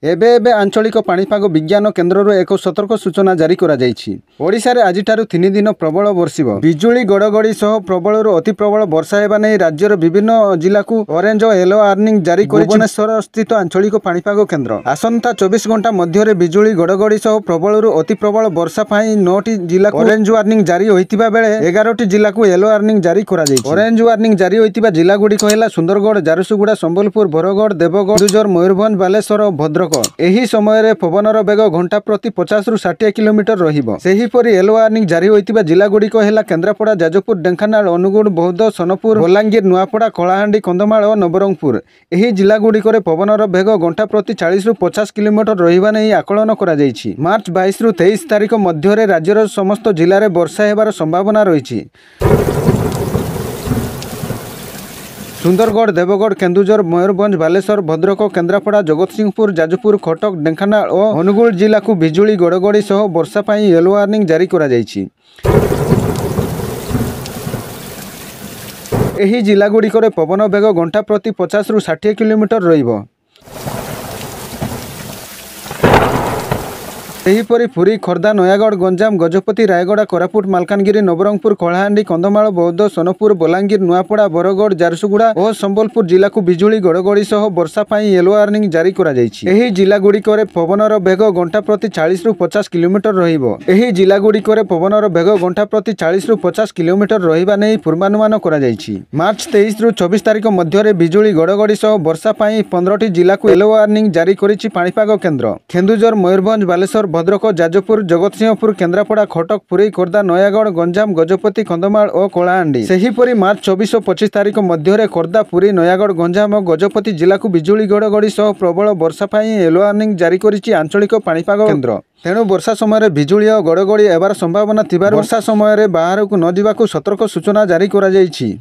एबे एबे आंचलिक पाणीपाग विज्ञान केन्द्र एक सतर्क सूचना जारी करा जायछि। ओडिशा रे आजिठारु 3 दिन प्रबल वर्षिब बिजुली गड़गड़ी सह प्रबल अति प्रबल वर्षा हेबा नै राज्यर विभिन्न जिला को ऑरेंज और येलो वार्निंग जारी करि भुवनेश्वर स्थित आंचलिक पाणीपाग केन्द्र। आसंता 24 घंटा मध्य बिजुली गड़गड़ी सह प्रबल अति प्रबल वर्षा पाई 9टी जिला को ऑरेंज वार्निंग जारी होइतिबा बेले 11टी जिला को येलो वार्निंग जारी करा जायछि। ऑरेंज वार्निंग जारी होइतिबा जिला गुडी कहला सुंदरगढ़, झारसुगुड़ा, संबलपुर, बरगढ़, देवगढ़, केन्दुझर, मयूरभंज, बालेश्वर, भद्रक। एही समय पवनर बेग घंटा प्रति 50 रु 60 किलोमीटर रहिबो। सेहीपरि येलो वार्निंग जारी होइतिबा जिला गुड़िक हेला केन्द्रापड़ा, जाजपुर, ढेंकानाल, अनुगुड़, बौद्ध, सोनपुर, बलांगीर, नुआपड़ा, कलाहांडी, कंधमाल और नवरंगपुर। एही जिला गुड़िक पवनर बेग घंटा प्रति 40 रु 50 किलोमीटर रहिबा नै आकलन करा जायछि। मार्च 22 रु 23 तारिख मध्य राज्यर समस्त जिले में वर्षा हेबार संभावना रही। सुंदरगढ़, देवगढ़, केन्दुझर, मयूरभंज, बालेश्वर, भद्रक, केन्द्रापड़ा, जगतसिंहपुर, जाजपुर, कटक, ढेंकानाल और अनुगुल जिला को बिजुली गड़गड़ी सह वर्षा पाई येलो वार्निंग जारी करा जायछि। एही जिला गुड़िकर पवन बेग घंटा प्रति 50 रु 60 किलोमीटर रहिबो। सेहीपरि पुरी, खोर्धा, नयागढ़, गंजाम, गजपति, रायगड़ा, कोरापुट, मालकानगिरी, नवरंगपुर, कलाहांडी, कंधमाल, बौद्ध, सोनपुर, बलांगीर, नुआपड़ा, बरगढ़, झारसुगुड़ा और संबलपुर जिला को बिजुली गड़गड़ी सह वर्षा पाई येलो वार्निंग जारी करा जायछि। एही जिला गुड़िकर पवनर बेग घंटा प्रति 40 रु 50 किलोमीटर रहिबो। एही जिला गुड़िकर पवनर बेग घंटा प्रति 40 रु 50 किलोमीटर रहिबा नै पूर्वानुमान करा जायछि। मार्च 23 रु 24 तारिख मध्य बिजुली गड़गड़ी सह वर्षा पाई 15टी जिला को येलो वार्निंग जारी करिछि पाणीपाग केन्द्र। केन्दुझर, मयूरभंज, बालेश्वर, भद्रक, जाजपुर, जगतसिंहपुर, केन्द्रापड़ा, कटक, पुरी, खोर्धा, नयागढ़, गंजाम, गजपति, कंधमाल और कलाहांडी। सेहीपरि मार्च 24 और 25 तारिख मध्य खोर्धा, पुरी, नयागढ़, गंजाम और गजपति जिला को बिजुली गड़गड़ी सह प्रबल वर्षा पाई येलो वार्निंग जारी करिछि आंचलिक पाणीपाग केन्द्र। तेणु वर्षा समय बिजुली और गड़गड़ी हेबार संभावना थिबारु वर्षा समय बाहर को न जिबाकु सतर्क सूचना जारी करा जायछि।